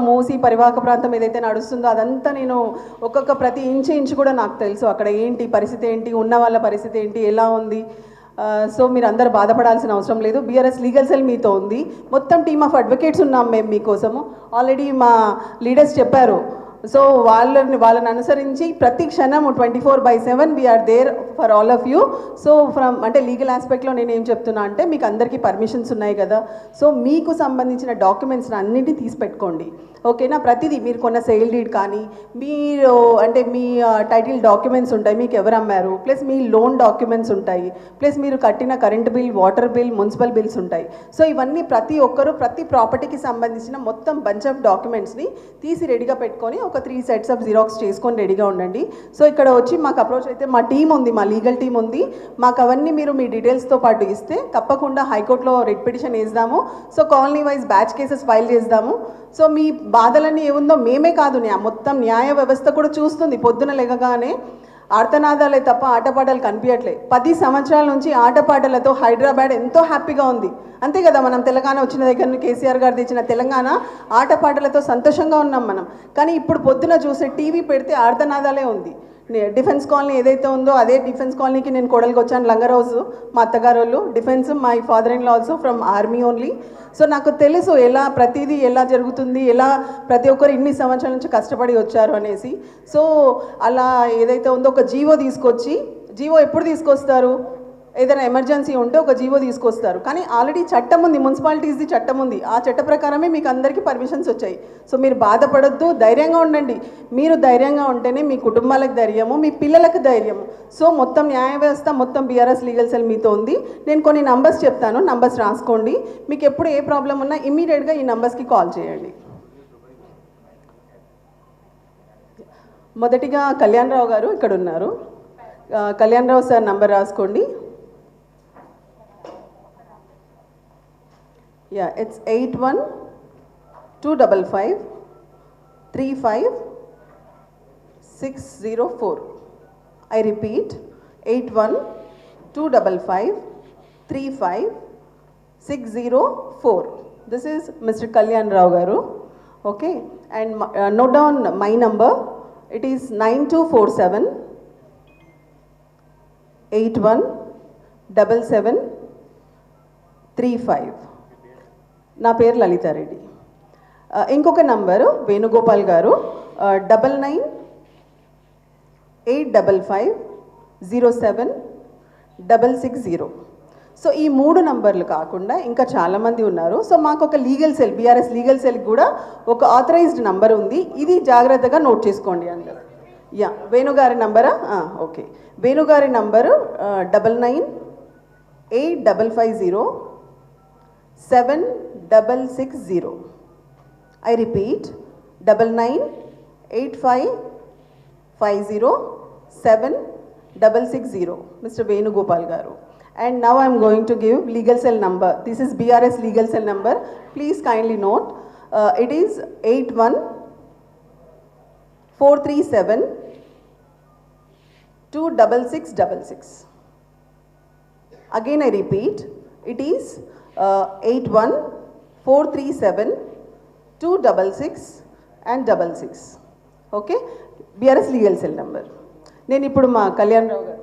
మూసి పరివాహక ప్రాంతం ఏదైతే నడుస్తుందో అదంతా నేను ఒక్కొక్క ప్రతి ఇంచు కూడా నాకు తెలుసు అక్కడ ఏంటి పరిస్థితి ఏంటి, ఉన్న వాళ్ళ పరిస్థితి ఏంటి, ఎలా ఉంది. సో మీరు అందరు బాధపడాల్సిన అవసరం లేదు. బీఆర్ఎస్ లీగల్ సెల్ మీతో ఉంది. మొత్తం టీమ్ ఆఫ్ అడ్వకేట్స్ ఉన్నాం మేము మీకోసము. ఆల్రెడీ మా లీడర్స్ చెప్పారు. సో వాళ్ళని అనుసరించి ప్రతి క్షణం 24/7 we are there for all of you. So అంటే లీగల్ ఆస్పెక్ట్లో నేను ఏం చెప్తున్నా అంటే మీకు అందరికీ పర్మిషన్స్ ఉన్నాయి కదా, సో మీకు సంబంధించిన డాక్యుమెంట్స్ అన్నింటినీ తీసి పెట్టుకోండి. ఓకేనా? ప్రతిదీ మీరు కొన్న సేల్ డీడ్ కానీ మీరు అంటే మీ టైటిల్ డాక్యుమెంట్స్ ఉంటాయి, మీకు ఎవరు అమ్మారు, ప్లస్ మీ లోన్ డాక్యుమెంట్స్ ఉంటాయి, ప్లస్ మీరు కట్టిన current bill, water bill, municipal bills ఉంటాయి. సో ఇవన్నీ ప్రతి ఒక్కరు ప్రతి ప్రాపర్టీకి సంబంధించిన మొత్తం బంచ్ ఆఫ్ డాక్యుమెంట్స్ని తీసి రెడీగా పెట్టుకొని ఒక 3 sets ఆఫ్ జిరాక్స్ చేసుకొని రెడీగా ఉండండి. సో ఇక్కడ వచ్చి మాకు అప్రోచ్ అయితే మా టీం ఉంది, మా లీగల్ టీం ఉంది. మాకు అవన్నీ మీరు మీ డీటెయిల్స్తో పాటు ఇస్తే తప్పకుండా హైకోర్టులో రిట్ పిటిషన్ వేద్దాము. So colony wise batch cases file చేద్దాము. సో మీ బాధలన్నీ ఏముందో మేమే కాదు, మొత్తం న్యాయ వ్యవస్థ కూడా చూస్తుంది. పొద్దున లెగగానే ఆర్తనాదాలే తప్ప ఆటపాటలు కనిపించట్లే. 10 సంవత్సరాల నుంచి ఆటపాటలతో హైదరాబాద్ ఎంతో హ్యాపీగా ఉంది. అంతే కదా, మనం తెలంగాణ వచ్చిన దగ్గర నుంచి కేసీఆర్ గారు తెచ్చిన తెలంగాణ ఆటపాటలతో సంతోషంగా ఉన్నాం మనం. కానీ ఇప్పుడు పొద్దున చూసే టీవీ పెడితే ఆర్తనాదాలే ఉంది. డిఫెన్స్ కాలనీ ఏదైతే ఉందో అదే డిఫెన్స్ కాలనీకి నేను కోడలికి వచ్చాను. లంగరోజు మా అత్తగారు వాళ్ళు defence, my father in law also from army only. So నాకు తెలుసు ఎలా ప్రతిదీ ఎలా జరుగుతుంది, ఎలా ప్రతి ఒక్కరు ఇన్ని సంవత్సరాల నుంచి కష్టపడి వచ్చారు అనేసి. సో అలా ఏదైతే ఉందో ఒక జీవో తీసుకొచ్చి, జీవో ఎప్పుడు తీసుకొస్తారు, ఏదైనా ఎమర్జెన్సీ ఉంటే ఒక జీవో తీసుకొస్తారు. కానీ ఆల్రెడీ చట్టం ఉంది, మున్సిపాలిటీస్ది చట్టం ఉంది. ఆ చట్ట ప్రకారమే మీకు అందరికీ పర్మిషన్స్ వచ్చాయి. సో మీరు బాధపడొద్దు, ధైర్యంగా ఉండండి. మీరు ధైర్యంగా ఉంటేనే మీ కుటుంబాలకు ధైర్యము, మీ పిల్లలకు ధైర్యము. సో మొత్తం న్యాయ వ్యవస్థ మొత్తం బీఆర్ఎస్ లీగల్ సెల్ మీతో ఉంది. నేను కొన్ని నంబర్స్ చెప్తాను, నంబర్స్ రాసుకోండి. మీకు ఎప్పుడు ఏ ప్రాబ్లం ఉన్నా ఇమ్మీడియట్గా ఈ నంబర్స్కి కాల్ చేయండి. మొదటిగా కళ్యాణ్ రావు గారు ఇక్కడ ఉన్నారు. కళ్యాణ్ రావు సార్ నంబర్ రాసుకోండి. Yeah, it's 81-255-35604. I repeat, 81-255-35604. This is Mr. Kalyan Rao Garu. Okay, and note down my number. It is 9247-817735. నా పేరు లలితారెడ్డి. ఇంకొక నంబరు వేణుగోపాల్ గారు 99-855-07-660. సో ఈ 3 నంబర్లు కాకుండా ఇంకా చాలామంది ఉన్నారు. సో మాకు ఒక లీగల్ సెల్, బీఆర్ఎస్ లీగల్ సెల్కి కూడా ఒక ఆథరైజ్డ్ నంబర్ ఉంది. ఇది జాగ్రత్తగా నోట్ చేసుకోండి అందరూ. వేణుగారి నంబరా? Okay. వేణుగారి number 99-855-07-660. I repeat, 99-855-07-660. Mr. Venugopal Garu. And now I am going to give legal cell number. This is BRS legal cell number. Please kindly note. It is 81-437-26666. Again I repeat, it is 81-437-26666. Okay, BRS legal cell number. నేను ఇప్పుడు మా కళ్యాణ్ రావు గారు